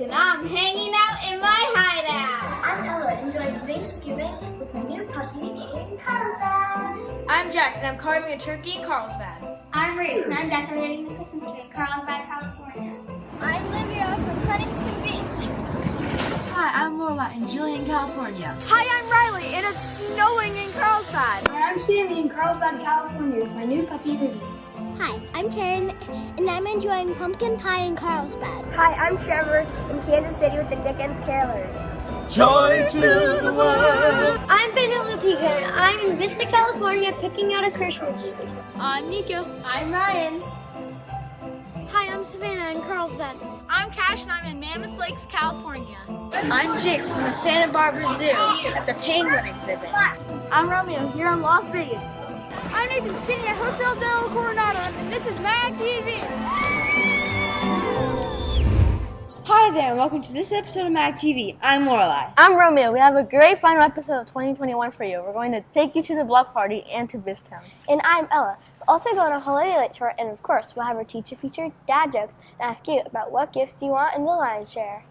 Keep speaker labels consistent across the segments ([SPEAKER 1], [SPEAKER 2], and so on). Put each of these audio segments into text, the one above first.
[SPEAKER 1] and I'm hanging out in my hideout.
[SPEAKER 2] I'm Ella, enjoying Thanksgiving with my new puppy in Carlsbad.
[SPEAKER 3] I'm Jack, and I'm carving a turkey in Carlsbad.
[SPEAKER 1] I'm Ruth, and I'm decorating the Christmas tree in Carlsbad, California.
[SPEAKER 2] I'm Livia from Huntington Beach.
[SPEAKER 3] Hi, I'm Lola in Jillian, California.
[SPEAKER 4] Hi, I'm Riley, and it's snowing in Carlsbad.
[SPEAKER 2] Hi, I'm Sandy in Carlsbad, California with my new puppy Ruby.
[SPEAKER 5] Hi, I'm Taryn, and I'm enjoying pumpkin pie in Carlsbad.
[SPEAKER 4] Hi, I'm Trevor in Kansas City with the Dickens Carolers.
[SPEAKER 6] Joy to the world.
[SPEAKER 5] I'm Penelope, and I'm in Vista, California, picking out a Christmas tree.
[SPEAKER 3] I'm Nico. I'm Ryan.
[SPEAKER 5] Hi, I'm Savannah in Carlsbad.
[SPEAKER 3] I'm Cash, and I'm in Mammoth Lakes, California.
[SPEAKER 4] I'm Jake from the Santa Barbara Zoo at the Penguin exhibit.
[SPEAKER 3] I'm Romeo, here in Las Vegas.
[SPEAKER 4] I'm Nathan, staying at Hotel del Coronado, and this is MagTV.
[SPEAKER 7] Hi there, and welcome to this episode of MagTV. I'm Lorelai.
[SPEAKER 4] I'm Romeo. We have a great final episode of 2021 for you. We're going to take you to the block party and to BizTown. And I'm Ella. We'll also go on a holiday light tour, and of course, we'll have our teacher featured dad jokes and ask you about what gifts you want in the lion's share.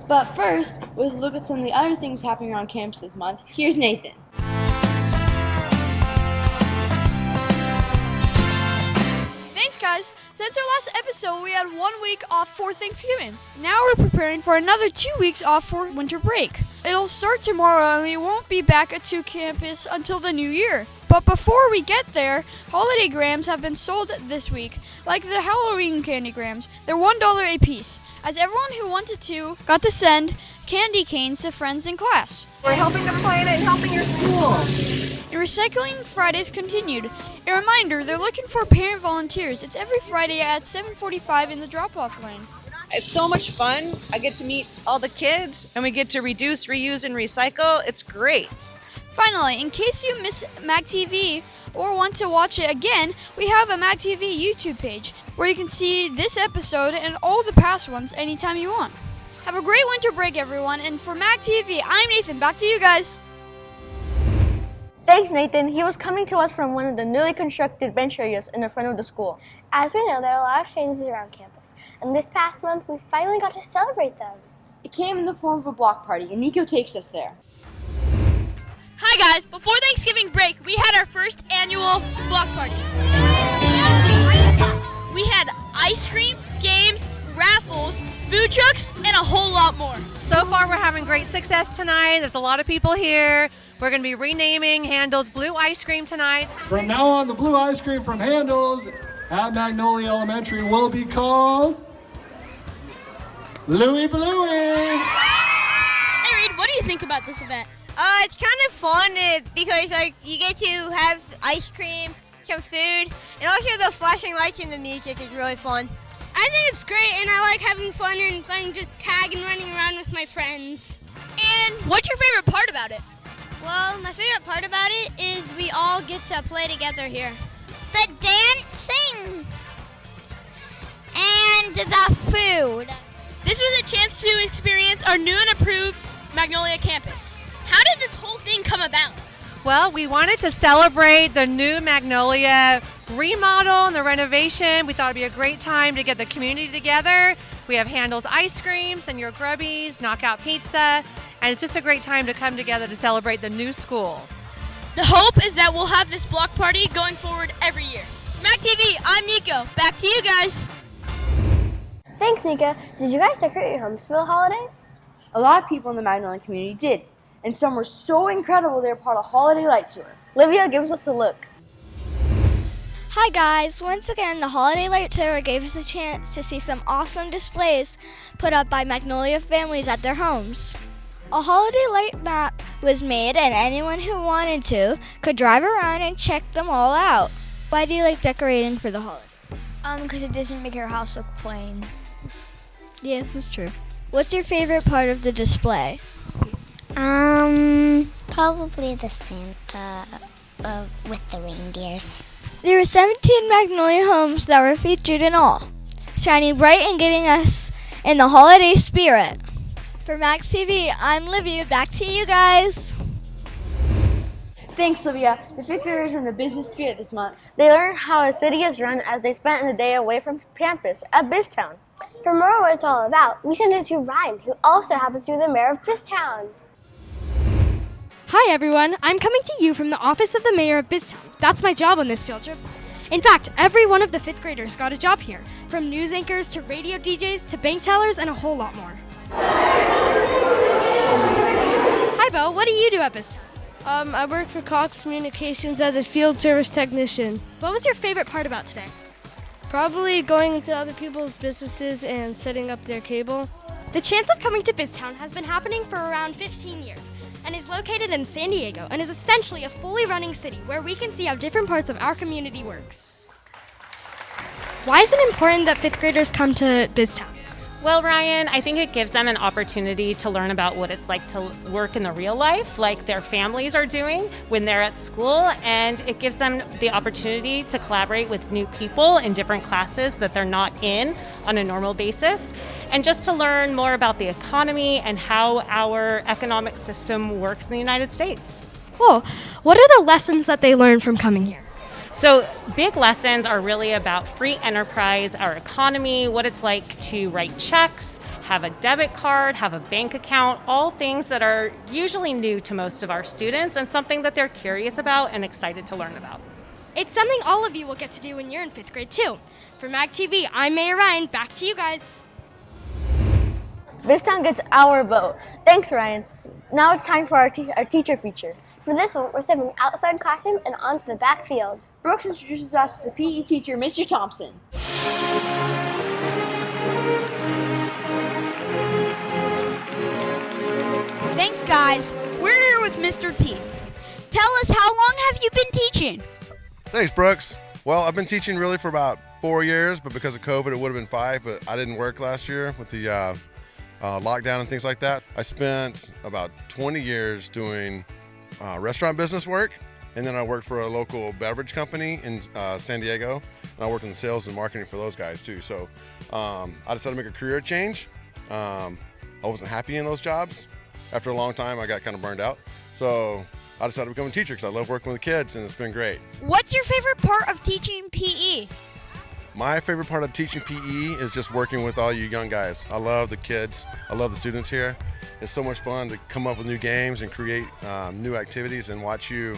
[SPEAKER 7] But first, with a look at some of the other things happening around campus this month, here's Nathan.
[SPEAKER 8] Thanks, guys. Since our last episode, we had 1 week off for Thanksgiving. Now we're preparing for another 2 weeks off for winter break. It'll start tomorrow, and we won't be back to campus until the new year. But before we get there, holiday grams have been sold this week, like the Halloween candy grams. They're $1 a piece, as everyone who wanted to got to send candy canes to friends in class.
[SPEAKER 4] We're helping the planet and helping your school.
[SPEAKER 8] And Recycling Fridays continued. A reminder, they're looking for parent volunteers. It's every Friday at 7:45 in the drop-off lane.
[SPEAKER 9] It's so much fun. I get to meet all the kids, and we get to reduce, reuse, and recycle. It's great.
[SPEAKER 8] Finally, in case you miss MagTV or want to watch it again, we have a MagTV YouTube page where you can see this episode and all the past ones anytime you want. Have a great winter break, everyone, and for MagTV, I'm Nathan. Back to you guys.
[SPEAKER 4] Thanks, Nathan. He was coming to us from one of the newly constructed bench areas in the front of the school.
[SPEAKER 5] As we know, there are a lot of changes around campus, and this past month, we finally got to celebrate them.
[SPEAKER 7] It came in the form of a block party, and Nico takes us there.
[SPEAKER 3] Hi, guys. Before Thanksgiving break, we had our first annual block party. We had ice cream, games, raffles, food trucks, and a whole lot more.
[SPEAKER 10] So far, we're having great success tonight. There's a lot of people here. We're going to be renaming Handel's Blue Ice Cream tonight.
[SPEAKER 6] From now on, the blue ice cream from Handel's at Magnolia Elementary will be called Louie Bluey.
[SPEAKER 3] Hey, Reed, what do you think about this event?
[SPEAKER 11] It's kind of fun because you get to have ice cream, some food, and also the flashing lights and the music is really fun.
[SPEAKER 5] I think it's great, and I like having fun and playing just tag and running around with my friends.
[SPEAKER 3] And what's your favorite part about it?
[SPEAKER 5] Well, my favorite part about it is we all get to play together here. The dancing and the food.
[SPEAKER 3] This was a chance to experience our new and improved Magnolia campus. How did this whole thing come about?
[SPEAKER 10] Well, we wanted to celebrate the new Magnolia remodel and the renovation. We thought it'd be a great time to get the community together. We have Handel's ice cream, Senor Grubby's, Knockout Pizza, and it's just a great time to come together to celebrate the new school.
[SPEAKER 3] The hope is that we'll have this block party going forward every year. MagTV, I'm Nico. Back to you guys.
[SPEAKER 5] Thanks, Nika. Did you guys decorate your homes for the holidays?
[SPEAKER 7] A lot of people in the Magnolia community did, and some were so incredible they were part of a holiday light tour.
[SPEAKER 4] Livia gives us a look.
[SPEAKER 5] Hi guys, once again the Holiday Light Tour gave us a chance to see some awesome displays put up by Magnolia families at their homes. A holiday light map was made and anyone who wanted to could drive around and check them all out. Why do you like decorating for the holiday?
[SPEAKER 1] Because it doesn't make your house look plain.
[SPEAKER 5] Yeah, that's true. What's your favorite part of the display?
[SPEAKER 12] Probably the Santa with the reindeers.
[SPEAKER 5] There were 17 Magnolia homes that were featured in all, shining bright and getting us in the holiday spirit. For MagTV, I'm Livia. Back to you guys.
[SPEAKER 7] Thanks, Livia. The fifth graders were in the business spirit this month.
[SPEAKER 4] They learned how a city is run as they spent the day away from campus at BizTown.
[SPEAKER 2] For more on what it's all about, we send it to Ryan, who also happens to be the mayor of BizTown.
[SPEAKER 3] Hi everyone, I'm coming to you from the office of the mayor of BizTown. That's my job on this field trip. In fact, every one of the 5th graders got a job here, from news anchors to radio DJs to bank tellers and a whole lot more. Hi Bo, what do you do at BizTown?
[SPEAKER 13] I work for Cox Communications as a field service technician.
[SPEAKER 3] What was your favorite part about today?
[SPEAKER 13] Probably going into other people's businesses and setting up their cable.
[SPEAKER 3] The Chance of Coming to BizTown has been happening for around 15 years and is located in San Diego and is essentially a fully running city where we can see how different parts of our community works. Why is it important that 5th graders come to BizTown?
[SPEAKER 14] Well, Ryan, I think it gives them an opportunity to learn about what it's like to work in the real life, like their families are doing when they're at school, and it gives them the opportunity to collaborate with new people in different classes that they're not in on a normal basis, and just to learn more about the economy and how our economic system works in the United States.
[SPEAKER 3] Cool. What are the lessons that they learn from coming here?
[SPEAKER 14] So big lessons are really about free enterprise, our economy, what it's like to write checks, have a debit card, have a bank account, all things that are usually new to most of our students and something that they're curious about and excited to learn about.
[SPEAKER 3] It's something all of you will get to do when you're in 5th grade too. For MagTV, I'm Mayor Ryan. Back to you guys.
[SPEAKER 4] BizTown gets our vote. Thanks, Ryan. Now it's time for our teacher feature.
[SPEAKER 2] For this one, we're stepping outside the classroom and onto the backfield.
[SPEAKER 7] Brooks introduces us to the PE teacher, Mr. Thompson.
[SPEAKER 8] Thanks, guys. We're here with Mr. T. Tell us, how long have you been teaching?
[SPEAKER 15] Thanks, Brooks. Well, I've been teaching really for about 4 years, but because of COVID, it would have been 5, but I didn't work last year with the lockdown and things like that. I spent about 20 years doing restaurant business work, and then I worked for a local beverage company in San Diego, and I worked in sales and marketing for those guys too. So I decided to make a career change. I wasn't happy in those jobs. After a long time, I got kind of burned out. So I decided to become a teacher because I love working with kids, and it's been great.
[SPEAKER 8] What's your favorite part of teaching PE?
[SPEAKER 15] My favorite part of teaching PE is just working with all you young guys. I love the kids. I love the students here. It's so much fun to come up with new games and create new activities and watch you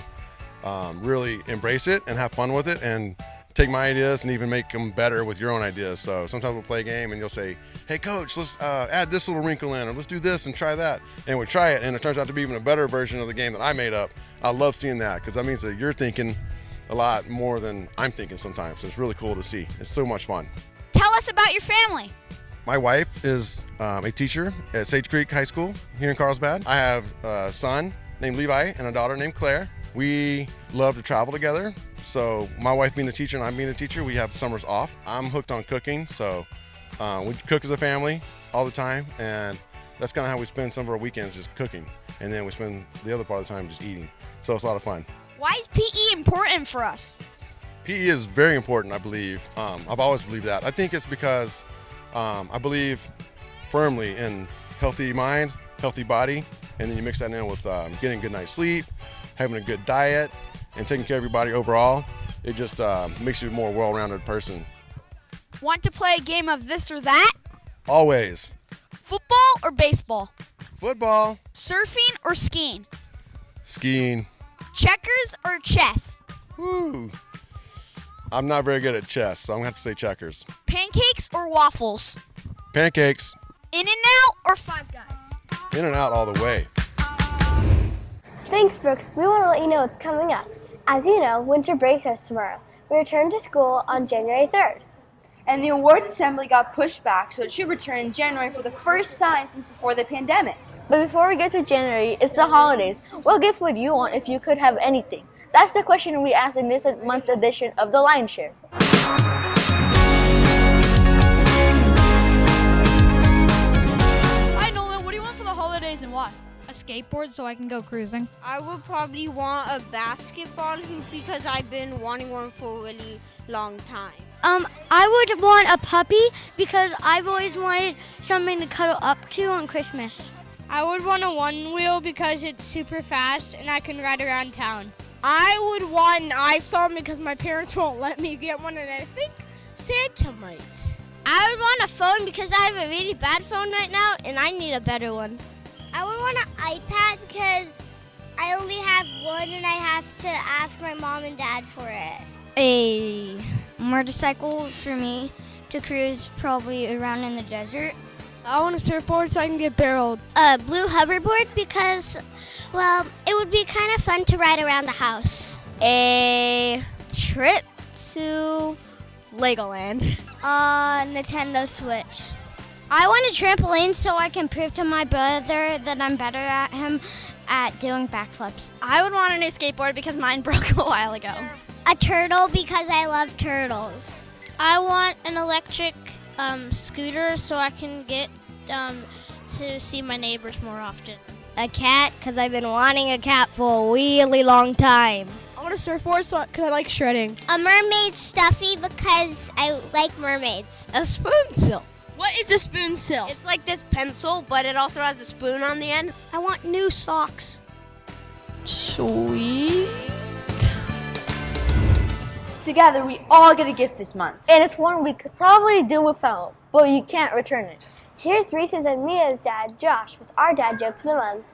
[SPEAKER 15] really embrace it and have fun with it and take my ideas and even make them better with your own ideas. So sometimes we'll play a game and you'll say, hey coach, let's add this little wrinkle in, or let's do this and try that. And we try it and it turns out to be even a better version of the game that I made up. I love seeing that because that means that you're thinking a lot more than I'm thinking sometimes. So it's really cool to see. It's so much fun.
[SPEAKER 8] Tell us about your family.
[SPEAKER 15] My wife is a teacher at Sage Creek High School here in Carlsbad. I have a son named Levi and a daughter named Claire. We love to travel together. So my wife being a teacher and I'm being a teacher, we have summers off. I'm hooked on cooking, so we cook as a family all the time, and that's kind of how we spend some of our weekends, just cooking. And then we spend the other part of the time just eating. So it's a lot of fun.
[SPEAKER 8] Why is PE important for us?
[SPEAKER 15] PE is very important, I believe. I've always believed that. I think it's because I believe firmly in healthy mind, healthy body, and then you mix that in with getting a good night's sleep, having a good diet, and taking care of your body overall. It just makes you a more well-rounded person.
[SPEAKER 8] Want to play a game of this or that?
[SPEAKER 15] Always.
[SPEAKER 8] Football or baseball?
[SPEAKER 15] Football.
[SPEAKER 8] Surfing or skiing?
[SPEAKER 15] Skiing.
[SPEAKER 8] Checkers or chess?
[SPEAKER 15] Woo. I'm not very good at chess, so I'm going to have to say checkers.
[SPEAKER 8] Pancakes or waffles?
[SPEAKER 15] Pancakes.
[SPEAKER 8] In-N-Out or Five Guys?
[SPEAKER 15] In-N-Out all the way.
[SPEAKER 2] Thanks, Brooks. We want to let you know what's coming up. As you know, winter break starts tomorrow. We return to school on January 3rd.
[SPEAKER 7] And the awards assembly got pushed back, so it should return in January for the first time since before the pandemic.
[SPEAKER 4] But before we get to January, it's the holidays. What gift would you want if you could have anything? That's the question we asked in this month edition of The Lion's Share.
[SPEAKER 8] Hi, Nolan. What do you want for the holidays and why?
[SPEAKER 16] A skateboard so I can go cruising.
[SPEAKER 11] I would probably want a basketball hoop because I've been wanting one for a really long time.
[SPEAKER 5] I would want a puppy because I've always wanted something to cuddle up to on Christmas.
[SPEAKER 16] I would want a one wheel because it's super fast and I can ride around town.
[SPEAKER 17] I would want an iPhone because my parents won't let me get one, and I think Santa might.
[SPEAKER 5] I would want a phone because I have a really bad phone right now, and I need a better one.
[SPEAKER 12] I would want an iPad because I only have one and I have to ask my mom and dad for it.
[SPEAKER 5] A motorcycle for me to cruise probably around in the desert.
[SPEAKER 13] I want a surfboard so I can get barreled.
[SPEAKER 12] A blue hoverboard because, well, it would be kind of fun to ride around the house.
[SPEAKER 5] A trip to Legoland. Nintendo Switch. I want a trampoline so I can prove to my brother that I'm better at him at doing backflips.
[SPEAKER 17] I would want a new skateboard because mine broke a while ago.
[SPEAKER 12] A turtle because I love turtles.
[SPEAKER 5] I want an electric scooter so I can get to see my neighbors more often. A cat because I've been wanting a cat for a really long time.
[SPEAKER 13] I want a surfboard because I like shredding.
[SPEAKER 12] A mermaid stuffy because I like mermaids.
[SPEAKER 17] A spoon sill.
[SPEAKER 8] What is a spoon sill?
[SPEAKER 17] It's like this pencil, but it also has a spoon on the end.
[SPEAKER 5] I want new socks.
[SPEAKER 17] Sweet.
[SPEAKER 7] Together, we all get a gift this month.
[SPEAKER 4] And it's one we could probably do without, but you can't return it.
[SPEAKER 2] Here's Reese's and Mia's dad, Josh, with our dad jokes of the month.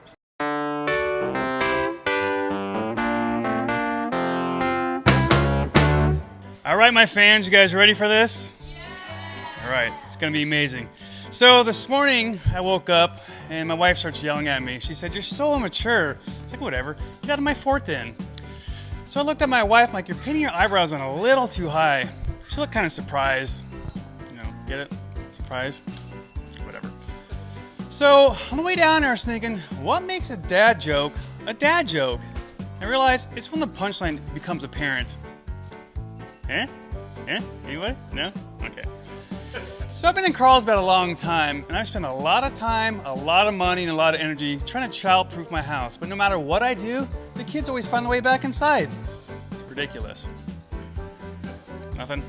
[SPEAKER 18] All right, my fans, you guys ready for this? Yeah. All right, it's gonna be amazing. So this morning I woke up and my wife starts yelling at me. She said, "You're so immature." It's like, whatever, get out of my fort then. So I looked at my wife, I'm like, "You're painting your eyebrows on a little too high." She looked kind of surprised. You know, get it? Surprised? Whatever. So on the way down there I was thinking, what makes a dad joke a dad joke? I realized it's when the punchline becomes apparent. Eh? Anybody? No? Okay. So I've been in Carlsbad a long time, and I've spent a lot of time, a lot of money, and a lot of energy trying to child-proof my house. But no matter what I do, the kids always find the way back inside. It's ridiculous. Nothing?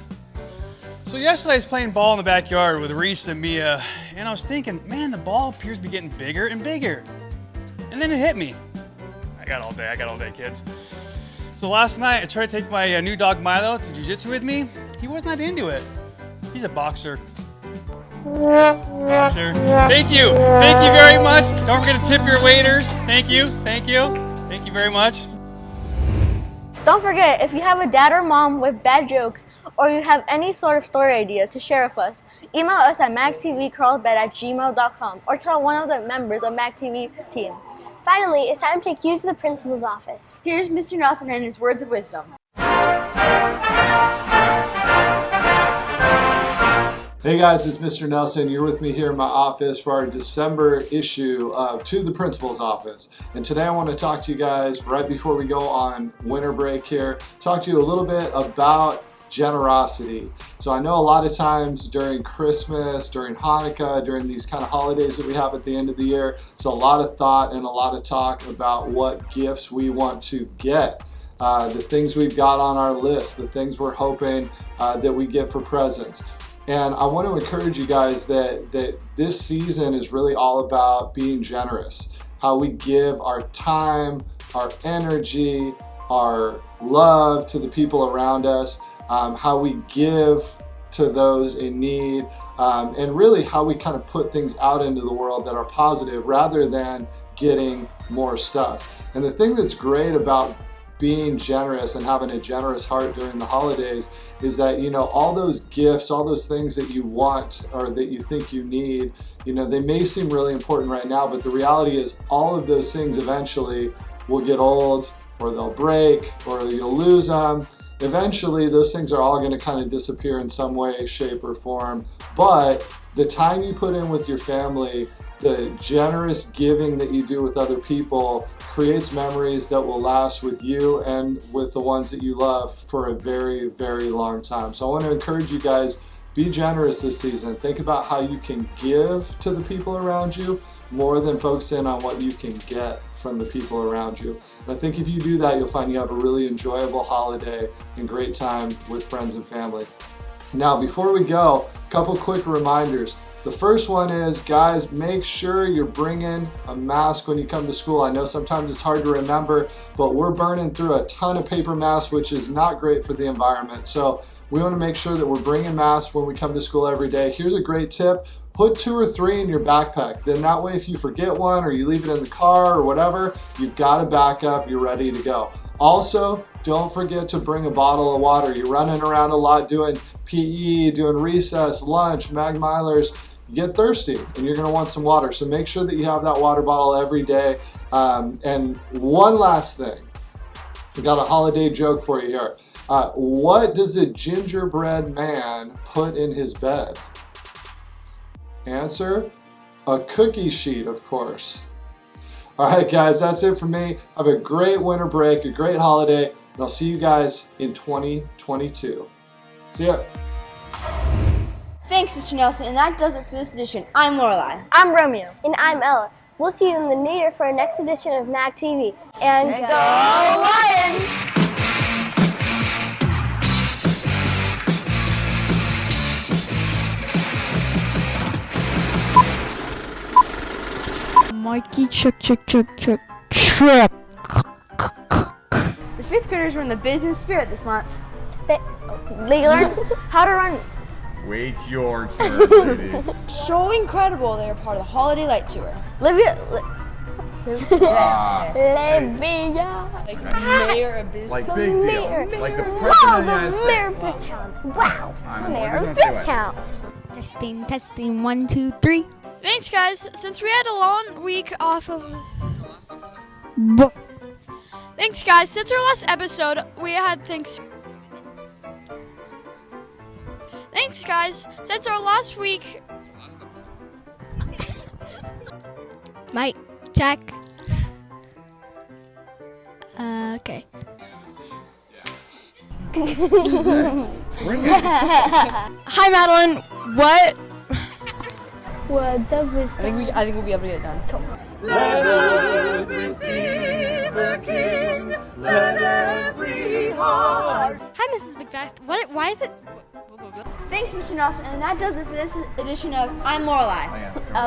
[SPEAKER 18] So yesterday I was playing ball in the backyard with Reese and Mia, and I was thinking, man, the ball appears to be getting bigger and bigger. And then it hit me. I got all day, kids. So last night, I tried to take my new dog Milo to jiu-jitsu with me. He was not into it. He's a boxer. Boxer. Thank you. Thank you very much. Don't forget to tip your waiters. Thank you. Thank you. Thank you very much.
[SPEAKER 4] Don't forget, if you have a dad or mom with bad jokes, or you have any sort of story idea to share with us, email us at magtvcarlsbad@gmail.com or tell one of the members of MagTV team.
[SPEAKER 2] Finally, it's time to take you to the principal's office.
[SPEAKER 7] Here's Mr. Nelson and his words of wisdom.
[SPEAKER 6] Hey guys, it's Mr. Nelson. You're with me here in my office for our December issue of To the Principal's Office. And today I want to talk to you guys right before we go on winter break here, talk to you a little bit about generosity. So I know a lot of times during Christmas, during Hanukkah, during these kind of holidays that we have at the end of the year, it's a lot of thought and a lot of talk about what gifts we want to get. The things we've got on our list, the things we're hoping that we get for presents. And I want to encourage you guys that this season is really all about being generous. How we give our time, our energy, our love to the people around us, how we give to those in need, and really how we kind of put things out into the world that are positive rather than getting more stuff. And the thing that's great about being generous and having a generous heart during the holidays is that, you know, all those gifts, all those things that you want or that you think you need, you know, they may seem really important right now, but the reality is all of those things eventually will get old, or they'll break, or you'll lose them. Eventually those things are all going to kind of disappear in some way, shape, or form. But the time you put in with your family, the generous giving that you do with other people creates memories that will last with you and with the ones that you love for a very, very long time. So I want to encourage you guys, be generous this season. Think about how you can give to the people around you more than focus in on what you can get from the people around you. And I think if you do that, you'll find you have a really enjoyable holiday and great time with friends and family. Now, before we go, a couple quick reminders. The first one is, guys, make sure you're bringing a mask when you come to school. I know sometimes it's hard to remember, but we're burning through a ton of paper masks, which is not great for the environment. So we want to make sure that we're bringing masks when we come to school every day. Here's a great tip. Put 2 or 3 in your backpack. Then that way, if you forget one or you leave it in the car or whatever, you've got a backup, you're ready to go. Also, don't forget to bring a bottle of water. You're running around a lot doing PE, doing recess, lunch, mag milers. You get thirsty and you're gonna want some water. So make sure that you have that water bottle every day. And one last thing, I got a holiday joke for you here. What does a gingerbread man put in his bed? Answer, a cookie sheet, of course. All right, guys, that's it for me. Have a great winter break, a great holiday, and I'll see you guys in 2022. See ya.
[SPEAKER 7] Thanks, Mr. Nelson, and that does it for this edition. I'm Lorelai.
[SPEAKER 4] I'm Romeo.
[SPEAKER 2] And I'm Ella. We'll see you in the new year for our next edition of MagTV. And
[SPEAKER 4] Go Lions!
[SPEAKER 17] Mikey, check. Trip.
[SPEAKER 7] The 5th graders were in the business spirit this month.
[SPEAKER 4] They learned how to run.
[SPEAKER 19] Wait your turn, lady.
[SPEAKER 7] So incredible, they were part of the Holiday Light Tour.
[SPEAKER 4] Livia.
[SPEAKER 7] Like mayor of BizTown.
[SPEAKER 19] Like big deal. Like the president of the United
[SPEAKER 2] Mayor of
[SPEAKER 19] States.
[SPEAKER 2] BizTown. Wow. Mayor of
[SPEAKER 19] do it.
[SPEAKER 2] BizTown.
[SPEAKER 16] Testing, 1, 2, 3.
[SPEAKER 8] Thanks, guys. Since we had a long week off of. Thanks, guys. Since our last episode, we had Thanks, guys. Since our last week.
[SPEAKER 5] Mic check. Okay.
[SPEAKER 8] Hi, Madeline. What?
[SPEAKER 2] Words of wisdom.
[SPEAKER 7] I think we'll be able to get it done. Come on.
[SPEAKER 20] Let earth receive a king. Let every heart.
[SPEAKER 3] Hi, Mrs. McBeth. Why is it?
[SPEAKER 7] Thanks, Mr. Nelson, and that does it for this edition of I'm Lorelai. I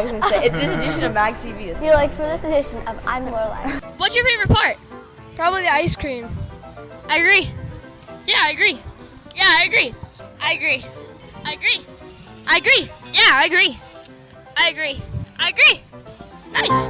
[SPEAKER 7] was going to say, this edition of MagTV.
[SPEAKER 2] You're like, for this edition of I'm Lorelai.
[SPEAKER 3] What's your favorite part?
[SPEAKER 13] Probably the ice cream.
[SPEAKER 3] I agree. Yeah, I agree. Yeah, I agree. I agree. I agree. I agree. Yeah, I agree. I agree. I agree. Nice.